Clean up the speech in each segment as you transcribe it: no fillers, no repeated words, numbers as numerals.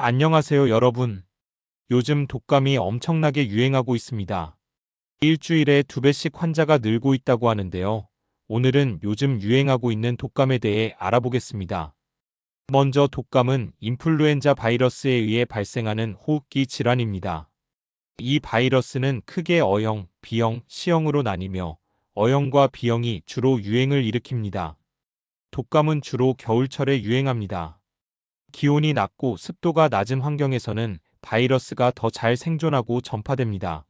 안녕하세요, 여러분. 요즘 독감이 엄청나게 유행하고 있습니다. 일주일에 2배씩 환자가 늘고 있다고 하는데요. 오늘은 요즘 유행하고 있는 독감에 대해 알아보겠습니다. 먼저 독감은 인플루엔자 바이러스에 의해 발생하는 호흡기 질환입니다. 이 바이러스는 크게 어형, B형, C형으로 나뉘며 어형과 B형이 주로 유행을 일으킵니다. 독감은 주로 겨울철에 유행합니다. 기온이 낮고 습도가 낮은 환경에서는 바이러스가 더 잘 생존하고 전파됩니다.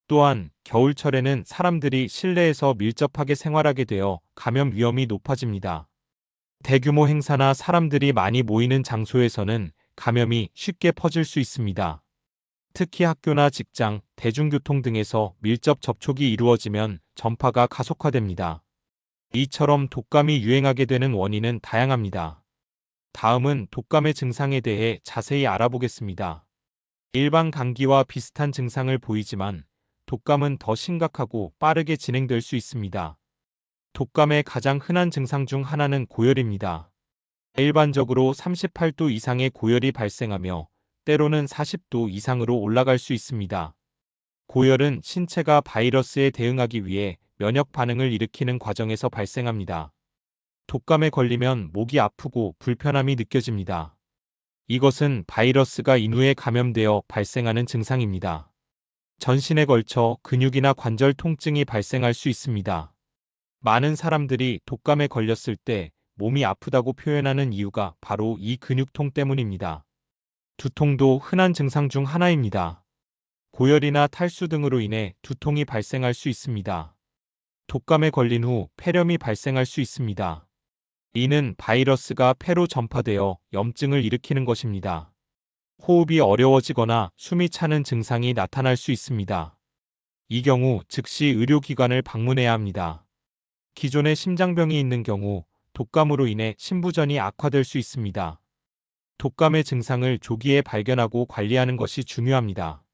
또한 겨울철에는 사람들이 실내에서 밀접하게 생활하게 되어 감염 위험이 높아집니다. 대규모 행사나 사람들이 많이 모이는 장소에서는 감염이 쉽게 퍼질 수 있습니다. 특히 학교나 직장, 대중교통 등에서 밀접 접촉이 이루어지면 전파가 가속화됩니다. 이처럼 독감이 유행하게 되는 원인은 다양합니다. 다음은 독감의 증상에 대해 자세히 알아보겠습니다. 일반 감기와 비슷한 증상을 보이지만 독감은 더 심각하고 빠르게 진행될 수 있습니다. 독감의 가장 흔한 증상 중 하나는 고열입니다. 일반적으로 38도 이상의 고열이 발생하며 때로는 40도 이상으로 올라갈 수 있습니다. 고열은 신체가 바이러스에 대응하기 위해 면역 반응을 일으키는 과정에서 발생합니다. 독감에 걸리면 목이 아프고 불편함이 느껴집니다. 이것은 바이러스가 인후에 감염되어 발생하는 증상입니다. 전신에 걸쳐 근육이나 관절 통증이 발생할 수 있습니다. 많은 사람들이 독감에 걸렸을 때 몸이 아프다고 표현하는 이유가 바로 이 근육통 때문입니다. 두통도 흔한 증상 중 하나입니다. 고열이나 탈수 등으로 인해 두통이 발생할 수 있습니다. 독감에 걸린 후 폐렴이 발생할 수 있습니다. 이는 바이러스가 폐로 전파되어 염증을 일으키는 것입니다. 호흡이 어려워지거나 숨이 차는 증상이 나타날 수 있습니다. 이 경우 즉시 의료기관을 방문해야 합니다. 기존에 심장병이 있는 경우 독감으로 인해 심부전이 악화될 수 있습니다. 독감의 증상을 조기에 발견하고 관리하는 것이 중요합니다.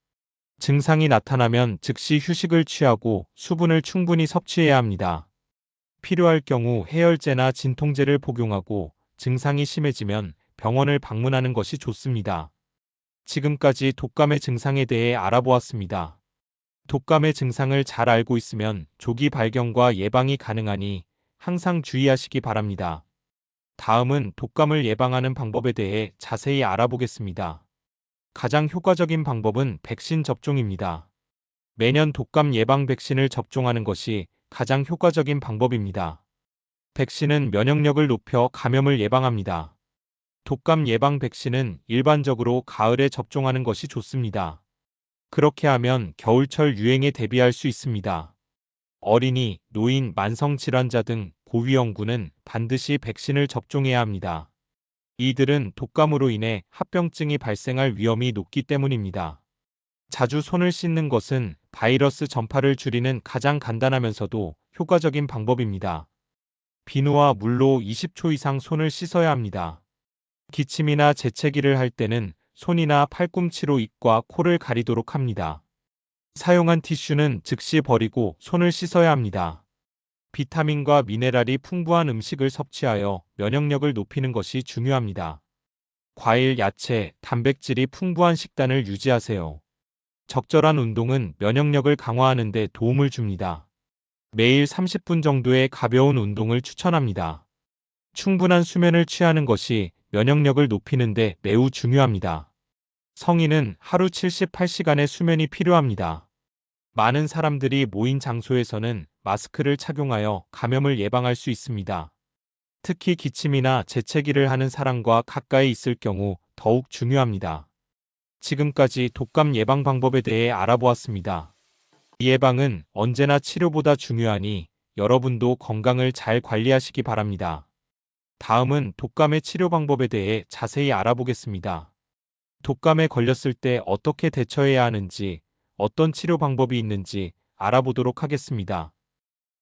증상이 나타나면 즉시 휴식을 취하고 수분을 충분히 섭취해야 합니다. 필요할 경우 해열제나 진통제를 복용하고 증상이 심해지면 병원을 방문하는 것이 좋습니다. 지금까지 독감의 증상에 대해 알아보았습니다. 독감의 증상을 잘 알고 있으면 조기 발견과 예방이 가능하니 항상 주의하시기 바랍니다. 다음은 독감을 예방하는 방법에 대해 자세히 알아보겠습니다. 가장 효과적인 방법은 백신 접종입니다. 매년 독감 예방 백신을 접종하는 것이 가장 효과적인 방법입니다. 백신은 면역력을 높여 감염을 예방합니다. 독감 예방 백신은 일반적으로 가을에 접종하는 것이 좋습니다. 그렇게 하면 겨울철 유행에 대비할 수 있습니다. 어린이, 노인, 만성질환자 등 고위험군은 반드시 백신을 접종해야 합니다. 이들은 독감으로 인해 합병증이 발생할 위험이 높기 때문입니다. 자주 손을 씻는 것은 바이러스 전파를 줄이는 가장 간단하면서도 효과적인 방법입니다. 비누와 물로 20초 이상 손을 씻어야 합니다. 기침이나 재채기를 할 때는 손이나 팔꿈치로 입과 코를 가리도록 합니다. 사용한 티슈는 즉시 버리고 손을 씻어야 합니다. 비타민과 미네랄이 풍부한 음식을 섭취하여 면역력을 높이는 것이 중요합니다. 과일, 야채, 단백질이 풍부한 식단을 유지하세요. 적절한 운동은 면역력을 강화하는 데 도움을 줍니다. 매일 30분 정도의 가벼운 운동을 추천합니다. 충분한 수면을 취하는 것이 면역력을 높이는 데 매우 중요합니다. 성인은 하루 78시간의 수면이 필요합니다. 많은 사람들이 모인 장소에서는 마스크를 착용하여 감염을 예방할 수 있습니다. 특히 기침이나 재채기를 하는 사람과 가까이 있을 경우 더욱 중요합니다. 지금까지 독감 예방 방법에 대해 알아보았습니다. 이 예방은 언제나 치료보다 중요하니 여러분도 건강을 잘 관리하시기 바랍니다. 다음은 독감의 치료 방법에 대해 자세히 알아보겠습니다. 독감에 걸렸을 때 어떻게 대처해야 하는지, 어떤 치료 방법이 있는지 알아보도록 하겠습니다.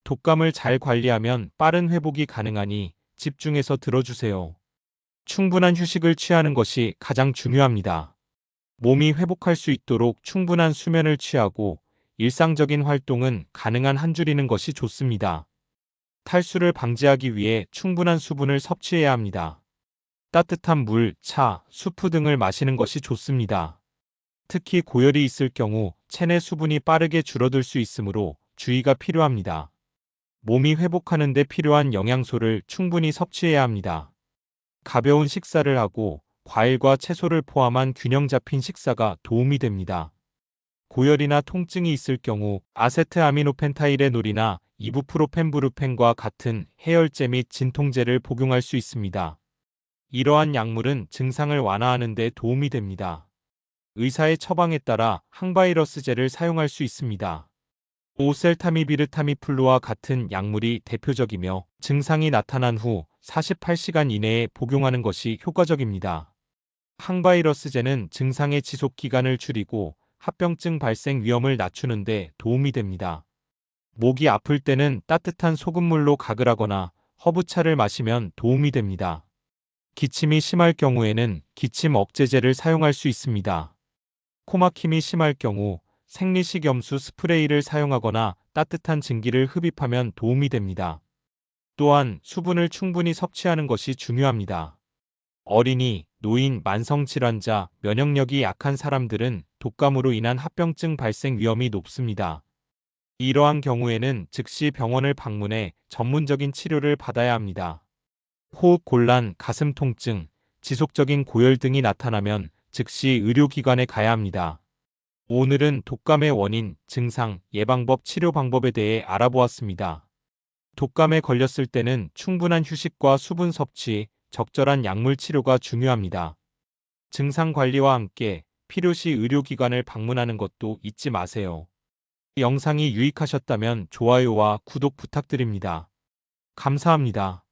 독감을 잘 관리하면 빠른 회복이 가능하니 집중해서 들어주세요. 충분한 휴식을 취하는 것이 가장 중요합니다. 몸이 회복할 수 있도록 충분한 수면을 취하고 일상적인 활동은 가능한 한 줄이는 것이 좋습니다. 탈수를 방지하기 위해 충분한 수분을 섭취해야 합니다. 따뜻한 물, 차, 수프 등을 마시는 것이 좋습니다. 특히 고열이 있을 경우 체내 수분이 빠르게 줄어들 수 있으므로 주의가 필요합니다. 몸이 회복하는 데 필요한 영양소를 충분히 섭취해야 합니다. 가벼운 식사를 하고 과일과 채소를 포함한 균형 잡힌 식사가 도움이 됩니다. 고열이나 통증이 있을 경우 아세트아미노펜타이레놀이나 이부프로펜, 브루펜과 같은 해열제 및 진통제를 복용할 수 있습니다. 이러한 약물은 증상을 완화하는 데 도움이 됩니다. 의사의 처방에 따라 항바이러스제를 사용할 수 있습니다. 오셀타미비르타미플루와 같은 약물이 대표적이며 증상이 나타난 후 48시간 이내에 복용하는 것이 효과적입니다. 항바이러스제는 증상의 지속 기간을 줄이고 합병증 발생 위험을 낮추는 데 도움이 됩니다. 목이 아플 때는 따뜻한 소금물로 가글하거나 허브차를 마시면 도움이 됩니다. 기침이 심할 경우에는 기침 억제제를 사용할 수 있습니다. 코막힘이 심할 경우 생리식염수 스프레이를 사용하거나 따뜻한 증기를 흡입하면 도움이 됩니다. 또한 수분을 충분히 섭취하는 것이 중요합니다. 어린이, 노인, 만성질환자, 면역력이 약한 사람들은 독감으로 인한 합병증 발생 위험이 높습니다. 이러한 경우에는 즉시 병원을 방문해 전문적인 치료를 받아야 합니다. 호흡 곤란, 가슴 통증, 지속적인 고열 등이 나타나면 즉시 의료기관에 가야 합니다. 오늘은 독감의 원인, 증상, 예방법, 치료 방법에 대해 알아보았습니다. 독감에 걸렸을 때는 충분한 휴식과 수분 섭취, 적절한 약물 치료가 중요합니다. 증상 관리와 함께 필요시 의료기관을 방문하는 것도 잊지 마세요. 이 영상이 유익하셨다면 좋아요와 구독 부탁드립니다. 감사합니다.